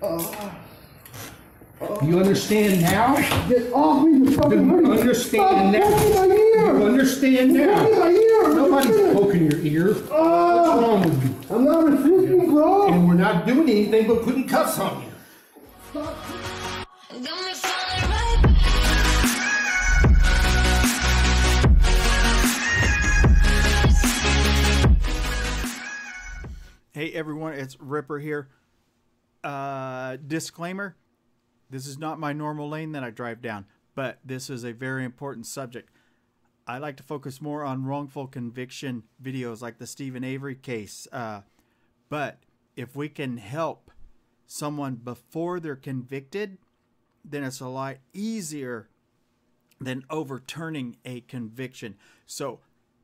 You understand now? Get off me, you fucking You understand now? You understand now? Nobody's poking your ear. What's wrong with you? I'm not resisting, bro. And we're not doing anything but putting cuffs on you. Stop. Hey everyone, it's Ripper here. Disclaimer, this is not my normal lane that I drive down, but this is a very important subject. I like to focus more on wrongful conviction videos like the Stephen Avery case. But if we can help someone before they're convicted, then it's a lot easier than overturning a conviction. So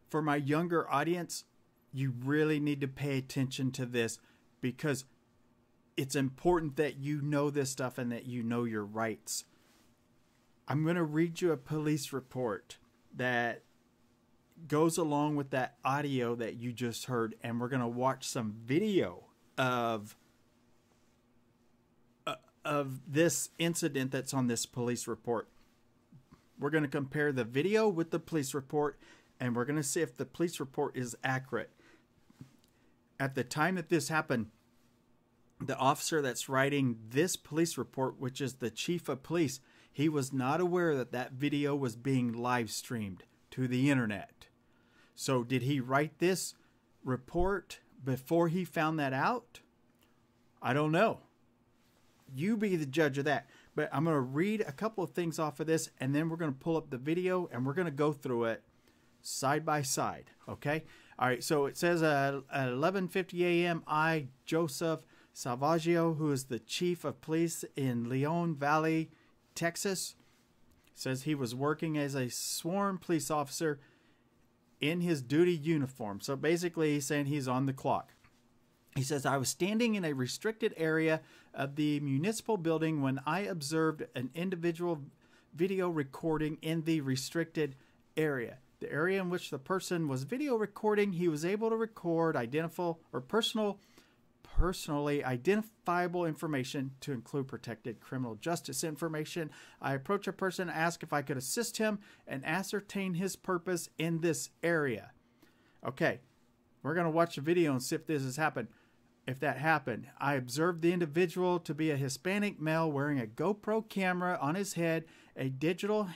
for my younger audience, you really need to pay attention to this because it's important that you know this stuff and that you know your rights. I'm going to read you a police report that goes along with that audio that you just heard, and we're going to watch some video of this incident that's on this police report. We're going to compare the video with the police report, and we're going to see if the police report is accurate. At the time that this happened, the officer that's writing this police report, which is the chief of police, he was not aware that that video was being live streamed to the internet. So did he write this report before he found that out? I don't know. You be the judge of that. But I'm going to read a couple of things off of this, and then we're going to pull up the video, and we're going to go through it side by side. Okay? All right, so it says at 11:50 a.m., Joseph Salvaggio, who is the chief of police in Leon Valley, Texas, says he was working as a sworn police officer in his duty uniform. So basically, he's saying he's on the clock. He says, I was standing in a restricted area of the municipal building when I observed an individual video recording in the restricted area. The area in which the person was video recording, he was able to record personally identifiable information to include protected criminal justice information. I approached a person, asked if I could assist him and ascertain his purpose in this area. Okay, we're going to watch the video and see if this has happened. If that happened, I observed the individual to be a Hispanic male wearing a GoPro camera on his head, a digital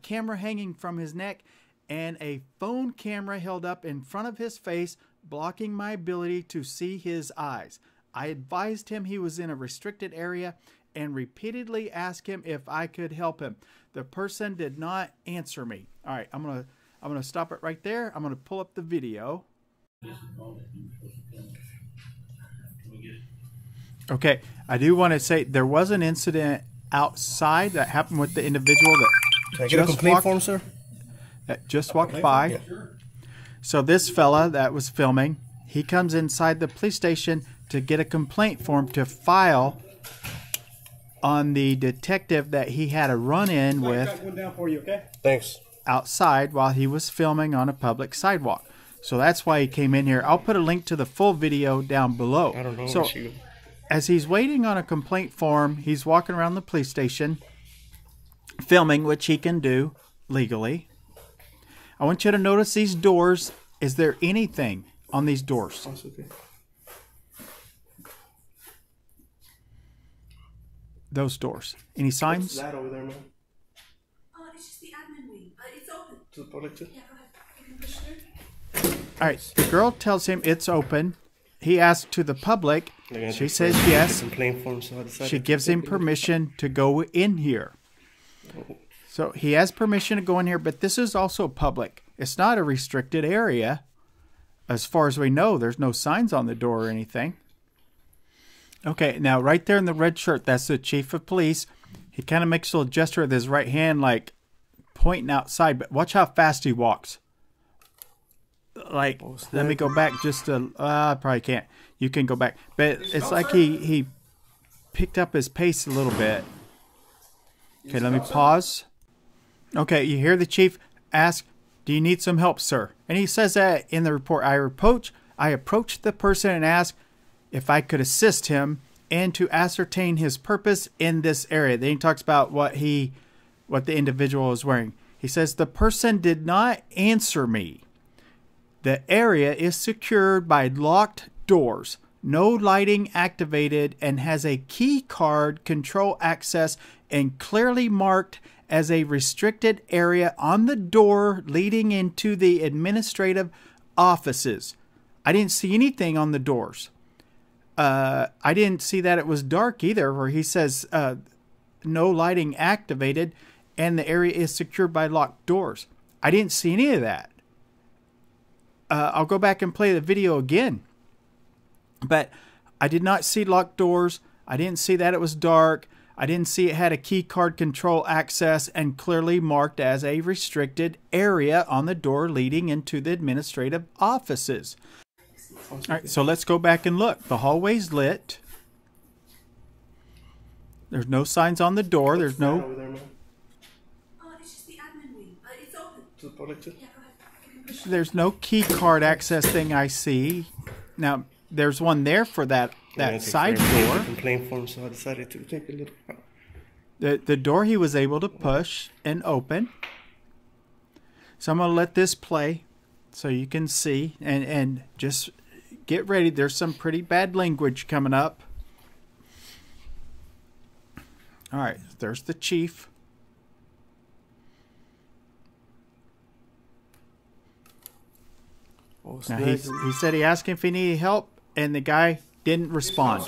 camera hanging from his neck, and a phone camera held up in front of his face, blocking my ability to see his eyes. I advised him he was in a restricted area and repeatedly asked him if I could help him. The person did not answer me. All right, I'm gonna stop it right there. I'm gonna pull up the video. Okay, I do want to say there was an incident outside that happened with the individual that Can I get a complaint form, sir? That just walked by. Yeah. So this fella that was filming, he comes inside the police station to get a complaint form to file on the detective that he had a run-in with. Got one down for you, okay? Thanks. Outside while he was filming on a public sidewalk. So that's why he came in here. I'll put a link to the full video down below. I don't know. So as he's waiting on a complaint form, he's walking around the police station filming, which he can do legally. I want you to notice these doors. Is there anything on these doors? Okay. Those doors. Any signs? What's that over there, man? It's just the admin wing. It's open. To the public too? Yeah, go ahead. You can push through. All right. The girl tells him it's open. He asks to the public. She says yes. Complaint form, so I decided she gives him permission to go in here. So he has permission to go in here, but this is also public. It's not a restricted area. As far as we know, there's no signs on the door or anything. Okay, now right there in the red shirt, that's the chief of police. He kind of makes a little gesture with his right hand, like pointing outside, but watch how fast he walks. Like, let me go back just to, I probably can't. You can go back. But it's like he picked up his pace a little bit. Okay, let me pause. Okay, you hear the chief ask, do you need some help, sir? And he says that in the report. I approached the person and asked if I could assist him and to ascertain his purpose in this area. Then he talks about what the individual is wearing. He says, the person did not answer me. The area is secured by locked doors, no lighting activated, and has a key card control access and clearly marked as a restricted area on the door leading into the administrative offices. I didn't see anything on the doors. I didn't see that it was dark either, where he says no lighting activated and the area is secured by locked doors. I didn't see any of that. I'll go back and play the video again. But I did not see locked doors. I didn't see that it was dark. I didn't see it had a key card control access and clearly marked as a restricted area on the door leading into the administrative offices. All right, so let's go back and look. The hallway's lit. There's no signs on the door. There's no... Over there, man. It's just the admin wing. It's open. To the public too? Yeah, go ahead. There's no key card access thing I see. Now, there's one there for that side door. Complaint form, so I decided to take a little. The door he was able to push and open. So I'm going to let this play so you can see and just get ready. There's some pretty bad language coming up. All right, there's the chief. Now he said he asked him if he needed help, and the guy didn't respond.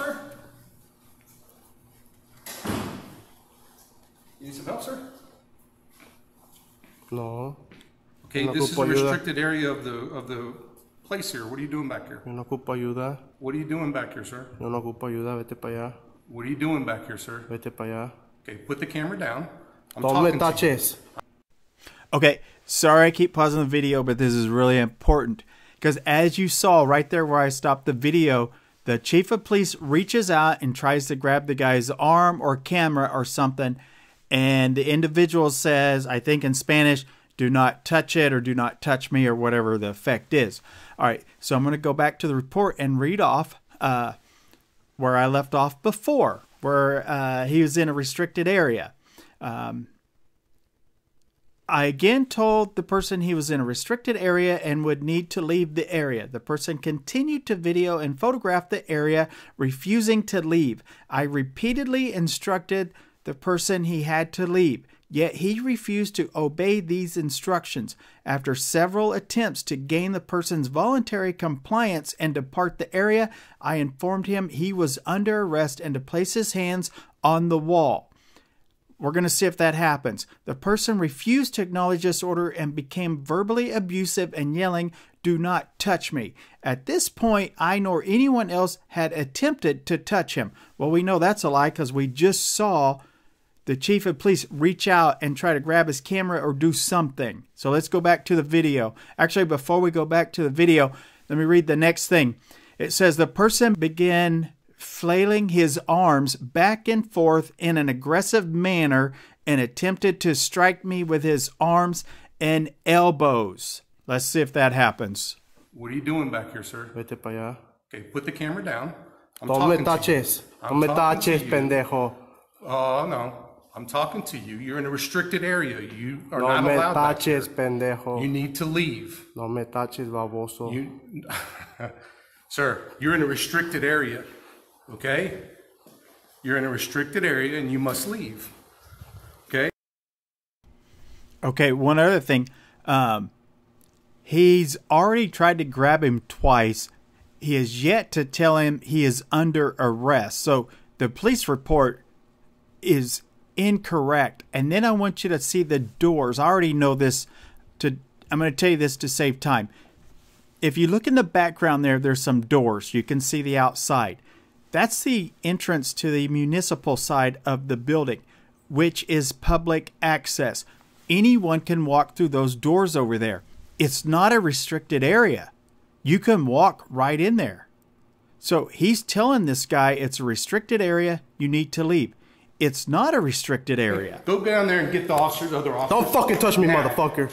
You need some help, sir? No. Okay, No this is ocupo a ayuda. restricted area of the place here. What are you doing back here? Yo no ocupo ayuda. What are you doing back here, sir? Yo no ocupo ayuda. Vete para allá. What are you doing back here, sir? Vete para allá. Okay, put the camera down. I'm Don't me talking to you. touches. Okay, sorry I keep pausing the video, but this is really important. Because as you saw right there where I stopped the video, the chief of police reaches out and tries to grab the guy's arm or camera or something. And the individual says, I think in Spanish, do not touch it or do not touch me or whatever the effect is. All right, so I'm going to go back to the report and read off where I left off before, where he was in a restricted area. I again told the person he was in a restricted area and would need to leave the area. The person continued to video and photograph the area, refusing to leave. I repeatedly instructed the person he had to leave, yet he refused to obey these instructions. After several attempts to gain the person's voluntary compliance and depart the area, I informed him he was under arrest and to place his hands on the wall. We're going to see if that happens. The person refused to acknowledge this order and became verbally abusive and yelling, "Do not touch me." At this point, I nor anyone else had attempted to touch him. Well, we know that's a lie because we just saw the chief of police reach out and try to grab his camera or do something. So let's go back to the video. Actually, before we go back to the video, let me read the next thing. It says the person began flailing his arms back and forth in an aggressive manner and attempted to strike me with his arms and elbows. Let's see if that happens. What are you doing back here, sir? Vete para allá. Okay, put the camera down. I'm Don't me talking to you. touches. I'm Don't me talking to touches, you. pendejo. Oh, no. I'm talking to you. You're in a restricted area. You are No not me allowed back here. touches, pendejo. You need to leave. No me touches, baboso. You, sir, you're in a restricted area. Okay? You're in a restricted area and you must leave. Okay? Okay, one other thing. He's already tried to grab him twice. He has yet to tell him he is under arrest. So the police report is incorrect. And then I want you to see the doors. I already know this. I'm going to tell you this to save time. If you look in the background there's some doors. You can see the outside. That's the entrance to the municipal side of the building, which is public access. Anyone can walk through those doors over there. It's not a restricted area. You can walk right in there. So he's telling this guy it's a restricted area. You need to leave. It's not a restricted area. Go down there and get the officers, other officers. Don't fucking touch me, Now. motherfucker.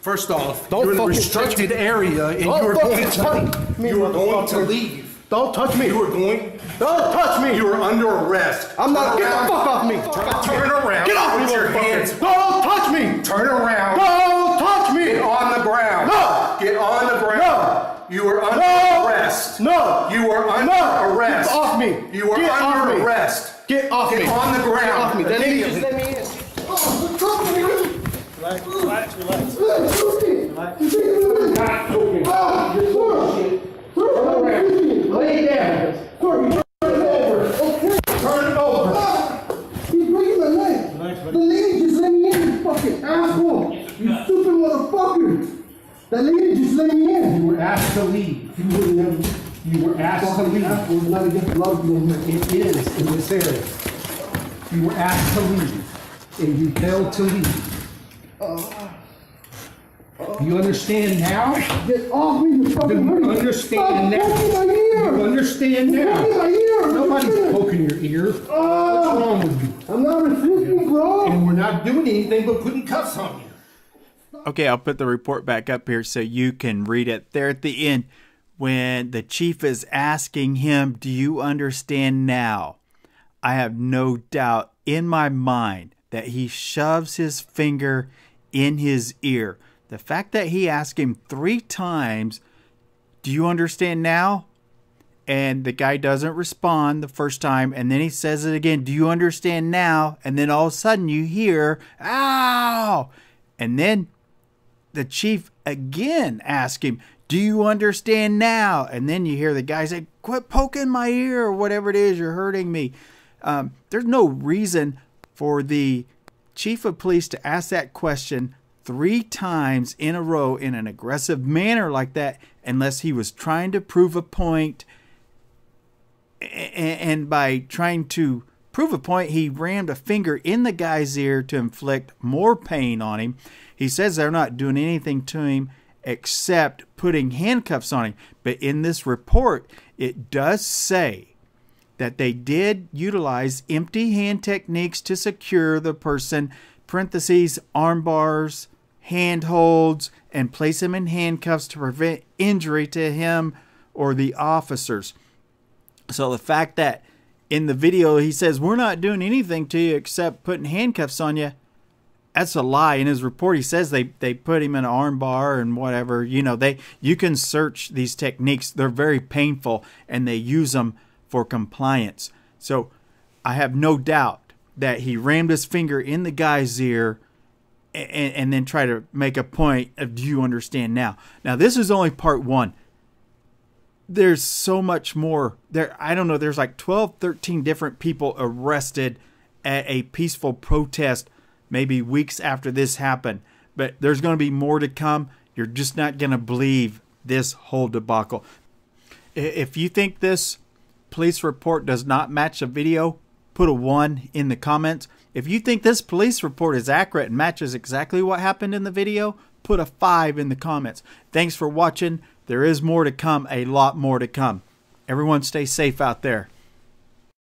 First off, Don't you're in a fucking restricted touch me. area and Don't you're fucking going touch me, you're going to motherfucker. leave. Don't touch me. You were going. Don't touch me. You were under arrest. I'm not. Get Turn the fuck off me. Turn around. Get off me, Put your motherfucker. hands. Don't touch me. Turn around. Don't touch me. Get on the ground. No. Get on the ground. No. You were under No. arrest. No. You were under No. arrest. Get off me. You were Get off under me. arrest. Get off me. Get on the ground. Get off me. That lady just Immediately. let me in. Oh, Relax. relax. Lay down. Turn it over. He's breaking my leg. The lady just let me in, you fucking asshole. You stupid motherfucker. That lady just let me in. You were asked to leave. You were asked to leave. We're not against love in here. It is in this area. You were asked to leave, and you failed to leave. You understand now? Get off me, you fucking You hurry. understand now? Stop poking my ear. You understand now? Poking my ear. Nobody's poking your ear. What's wrong with you? I'm not resisting, bro. And we're not doing anything but putting cuffs on you. Okay, I'll put the report back up here so you can read it. There at the end, when the chief is asking him, do you understand now? I have no doubt in my mind that he shoves his finger in his ear. The fact that he asked him 3 times, do you understand now? And the guy doesn't respond the first time, and then he says it again, do you understand now? And then all of a sudden you hear, ow! And then the chief again asks him, do you understand now? And then you hear the guy say, quit poking my ear, or whatever it is, you're hurting me. There's no reason for the chief of police to ask that question 3 times in a row in an aggressive manner like that, unless he was trying to prove a point. And by trying to prove a point, he rammed a finger in the guy's ear to inflict more pain on him. He says they're not doing anything to him except putting handcuffs on him. But in this report, it does say that they did utilize empty hand techniques to secure the person, parentheses, arm bars, hand holds, and place him in handcuffs to prevent injury to him or the officers. So the fact that in the video he says, we're not doing anything to you except putting handcuffs on you, that's a lie. In his report, he says they put him in an arm bar and whatever. You know, you can search these techniques. They're very painful, and they use them for compliance. So I have no doubt that he rammed his finger in the guy's ear and then try to make a point of, do you understand now? Now, this is only part 1. There's so much more. I don't know, there's like 12, 13 different people arrested at a peaceful protest maybe weeks after this happened. But there's going to be more to come. You're just not going to believe this whole debacle. If you think this police report does not match a video, put a 1 in the comments. If you think this police report is accurate and matches exactly what happened in the video, put a 5 in the comments. Thanks for watching. There is more to come, a lot more to come. Everyone stay safe out there.